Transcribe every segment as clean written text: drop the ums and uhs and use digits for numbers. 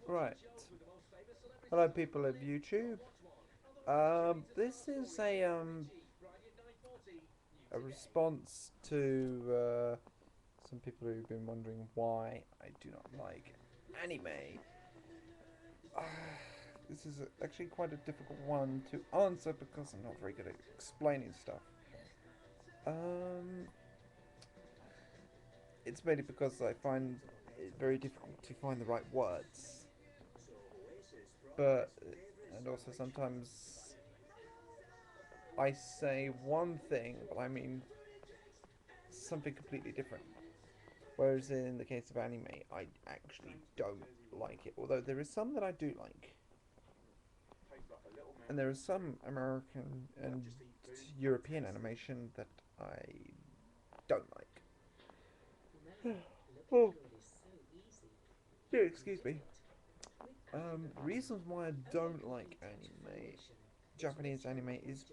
Right. Hello, people of YouTube. This is a response to some people who've been wondering why I do not like anime. Uh, this is actually quite a difficult one to answer because I'm not very good at explaining stuff. Um, it's mainly because I find it very difficult to find the right words, but and also sometimes I say one thing, but I mean something completely different. Whereas in the case of anime, I actually don't like it. Although there is some that I do like, and there is some American and European animation that I don't like. Oh, yeah, excuse me. Reasons why I don't like anime, Japanese anime, is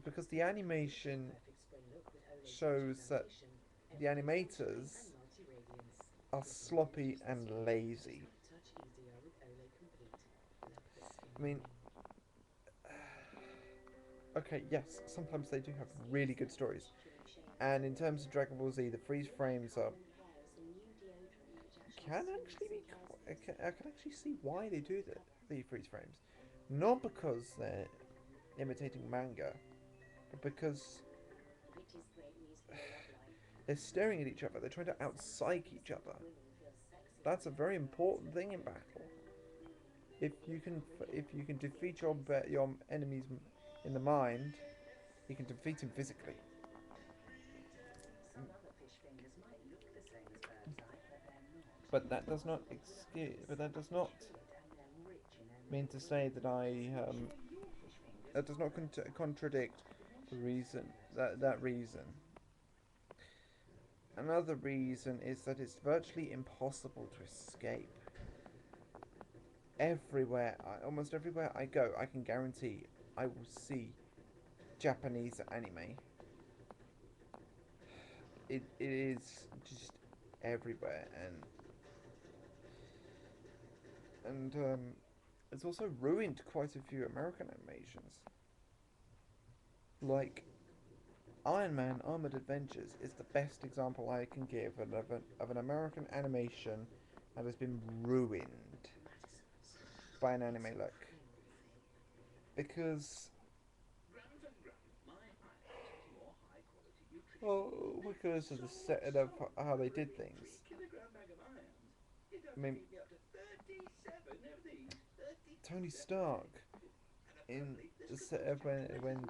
because the animation shows that the animators are sloppy and lazy. I mean, okay, yes, sometimes they do have really good stories. And in terms of Dragon Ball Z, the freeze frames are can actually be. I can actually see why they do the freeze frames, not because they're imitating manga, but because they're staring at each other. They're trying to outpsych each other. That's a very important thing in battle. If you can, if you can defeat your enemies in the mind, you can defeat him physically. But that does not excuse. But that does not mean to say that that does not contradict the reason that reason. Another reason is that it's virtually impossible to escape. Almost everywhere I go, I can guarantee I will see Japanese anime. It is just everywhere, and it's also ruined quite a few American animations. Like Iron Man Armored Adventures is the best example I can give of an American animation that has been ruined by an anime look. Because, well, because of the set of how they did things. I mean, Tony Stark in the set of when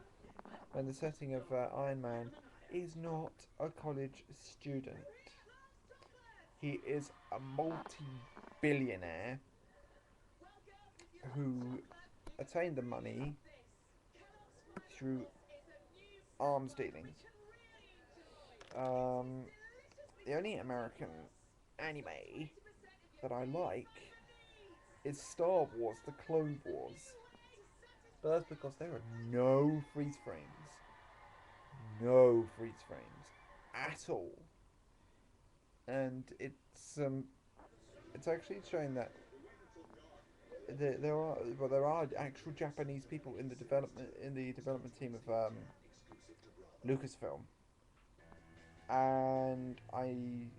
the setting of Iron Man is not a college student. He is a multi-billionaire who attained the money through arms dealings. Um, the only American anime that I like is Star Wars: The Clone Wars, but that's because there are no freeze frames at all, and it's actually showing that there are actual Japanese people in the development team of Lucasfilm, and I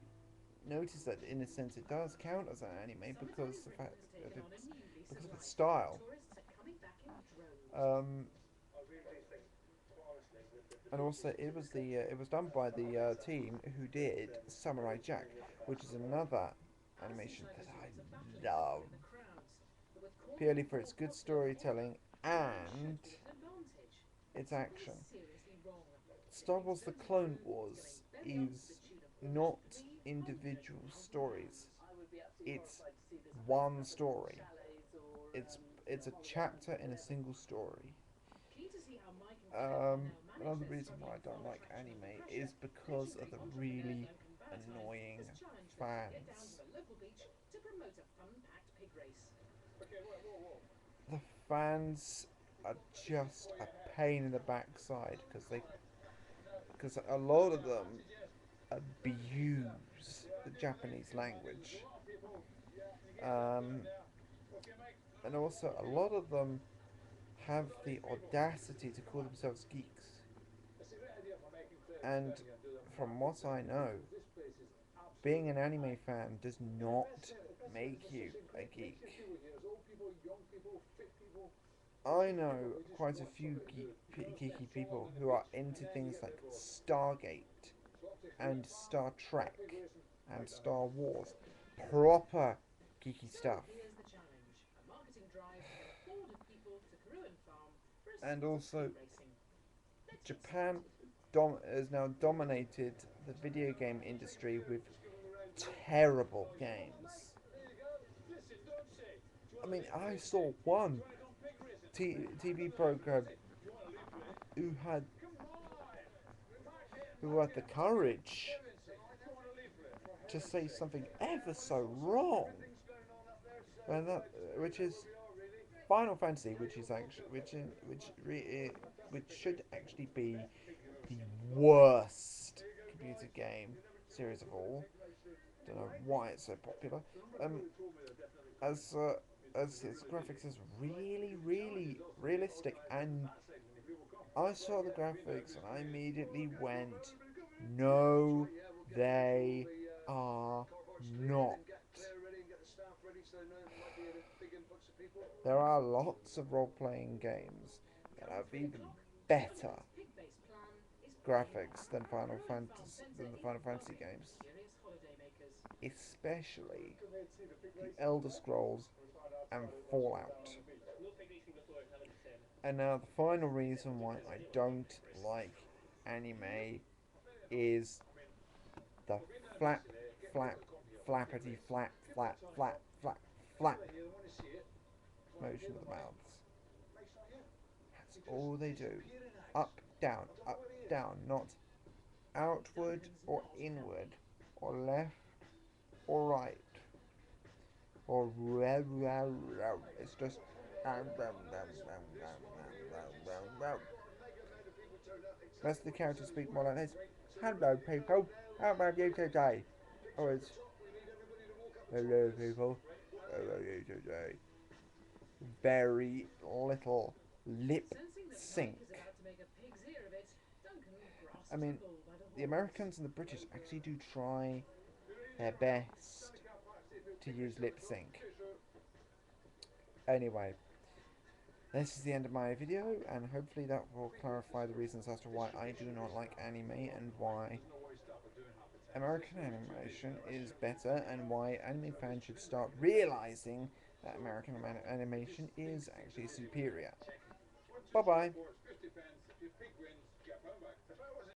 noticed that in a sense it does count as an anime because the fact that it's because of its style. Um, and also it was done by the team who did Samurai Jack, which is another animation that I love purely for its good storytelling and its action. Star Wars: The Clone Wars is not individual stories. It's one story. It's it's a chapter in a single story. Another reason why I don't like anime is because of the really annoying fans. The fans are just a pain in the backside because a lot of them abuse Japanese language. Um, and also, a lot of them have the audacity to call themselves geeks. And from what I know, being an anime fan does not make you a geek. I know quite a few geeky people who are into things like Stargate and Star Trek and Star Wars. Proper geeky stuff. And also, Japan has now dominated the video game industry with terrible games. I mean, I saw one TV program who had the courage to say something ever so wrong, and that, which is Final Fantasy, which is actually which should actually be the worst computer game series of all. Don't know why it's so popular. As its graphics is really, really realistic, and I saw the graphics and I immediately went, no, they are not. There are lots of role-playing games that have even better graphics than the Final Fantasy games, especially the Elder Scrolls and Fallout. And now the final reason why I don't like anime is the flap, flap, flappity, flap, flap, flap, flap, flap motion of the mouths. That's all they do. Up, down, not outward or inward, or left or right, or it's just most of the characters speak more like this. Hello people, how about you today? Or it's hello people, how about you today? Very little lip sync. I mean, the Americans and the British actually do try their best to use lip sync. Anyway, this is the end of my video, and hopefully that will clarify the reasons as to why I do not like anime and why American animation is better, and why anime fans should start realizing that American animation is actually superior. Bye bye.